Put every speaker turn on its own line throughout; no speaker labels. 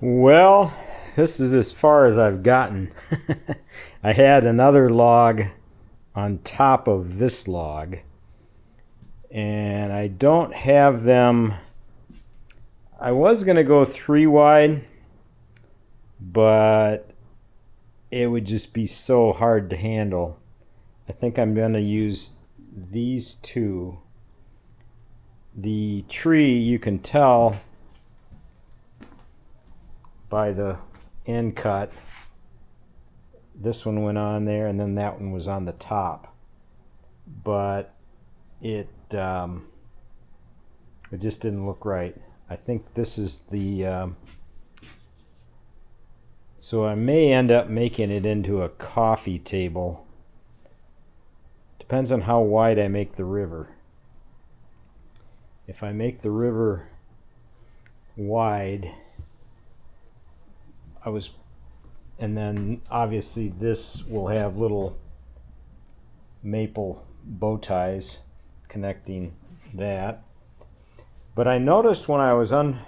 Well, this is as far as I've gotten. I had another log on top of this log, and I don't have them. I was going to go 3 wide, but it would just be so hard to handle. I think I'm going to use these two. The tree, you can tell by the end cut. This one went on there, and then that one was on the top. But it just didn't look right. I think this is the so I may end up making it into a coffee table. Depends on how wide I make the river. If I make the river wide, and then obviously this will have little maple bow ties connecting that. But I noticed when I was on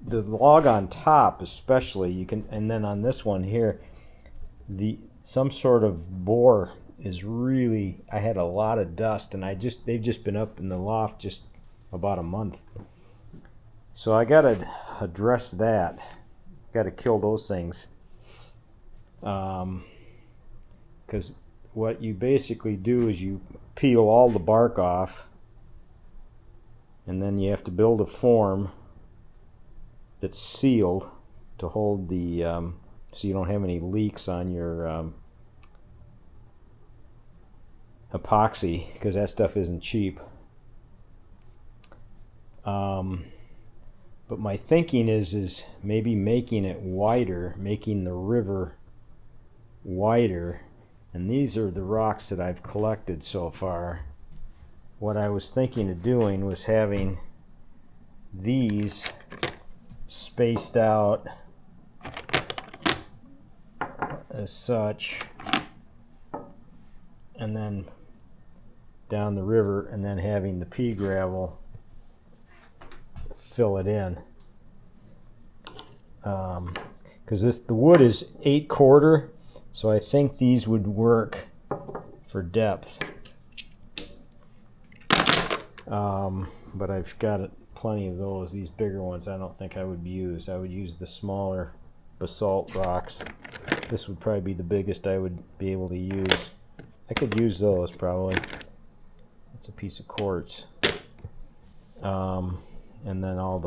the log on top, especially, you can, and then on this one here, some sort of borer is really. I had a lot of dust, and they've just been up in the loft just about a month. So I gotta address that. Gotta kill those things. Because what you basically do is you peel all the bark off, and then you have to build a form that's sealed to hold the so you don't have any leaks on your epoxy, because that stuff isn't cheap. But my thinking is maybe making it wider, making the river wider. And these are the rocks that I've collected so far. What I was thinking of doing was having these spaced out as such, and then down the river, and then having the pea gravel fill it in, because the wood is 8/4, so I think these would work for depth. But I've got plenty of those. These bigger ones I don't think I would use. I would use the smaller basalt rocks. This would probably be the biggest I would be able to use. I could use those probably. It's a piece of quartz. And then all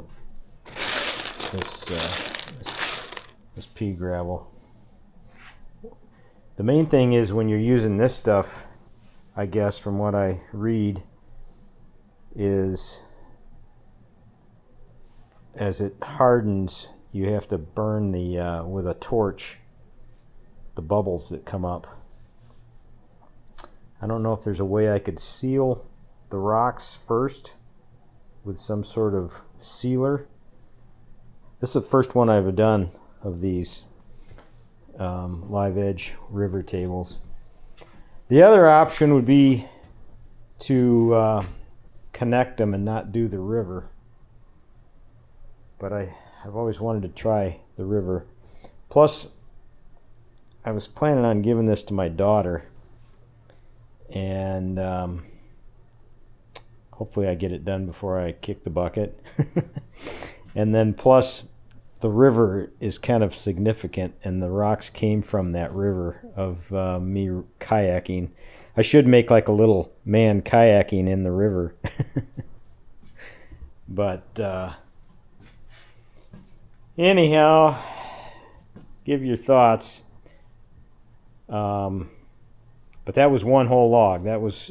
this pea gravel. The main thing is when you're using this stuff, I guess from what I read, is as it hardens, you have to burn the with a torch the bubbles that come up. I don't know if there's a way I could seal the rocks first with some sort of sealer. This is the first one I've done of these live edge river tables. The other option would be to connect them and not do the river, but I've always wanted to try the river. Plus, I was planning on giving this to my daughter, and hopefully I get it done before I kick the bucket. And then plus the river is kind of significant, and the rocks came from that river of me kayaking. I should make like a little man kayaking in the river. But anyhow, give your thoughts. But that was one whole log. That was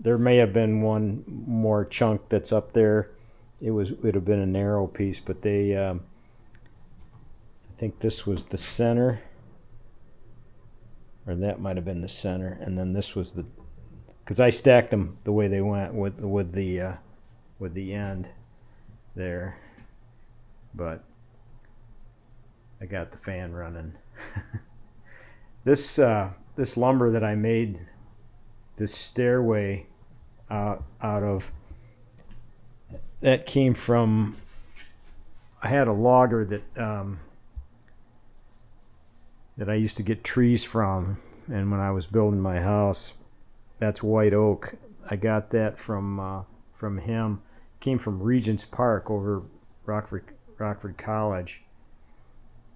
there may have been one more chunk that's up there. It would have been a narrow piece, but they I think this was the center, or that might have been the center, and then this was the, because I stacked them the way they went with the end there, but I got the fan running. This lumber that I made this stairway out of, that came from I had a logger that I used to get trees from, and when I was building my house, that's white oak. I got that from him. Came from Regent's Park over Rockford College,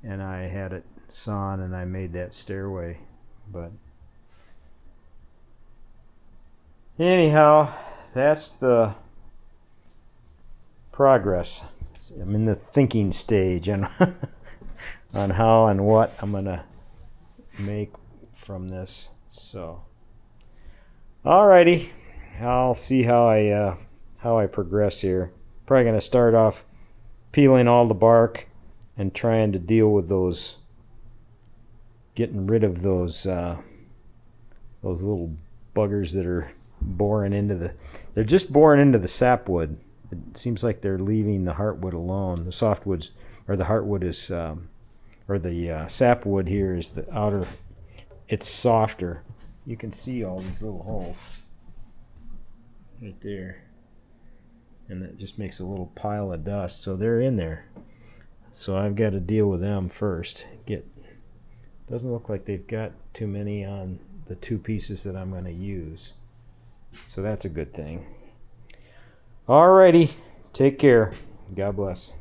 and I had it sawn and I made that stairway. But anyhow, that's the progress. I'm in the thinking stage and on how and what I'm gonna make from this. So, alrighty, I'll see how I progress here. Probably gonna start off peeling all the bark and trying to deal with getting rid of those little buggers that are boring into they're just boring into the sapwood. It seems like they're leaving the heartwood alone. The softwoods, or the heartwood is, or the sapwood here is the outer, it's softer. You can see all these little holes right there. And that just makes a little pile of dust. So they're in there. So I've got to deal with them first. Doesn't look like they've got too many on the two pieces that I'm going to use. So that's a good thing. Alrighty, take care. God bless.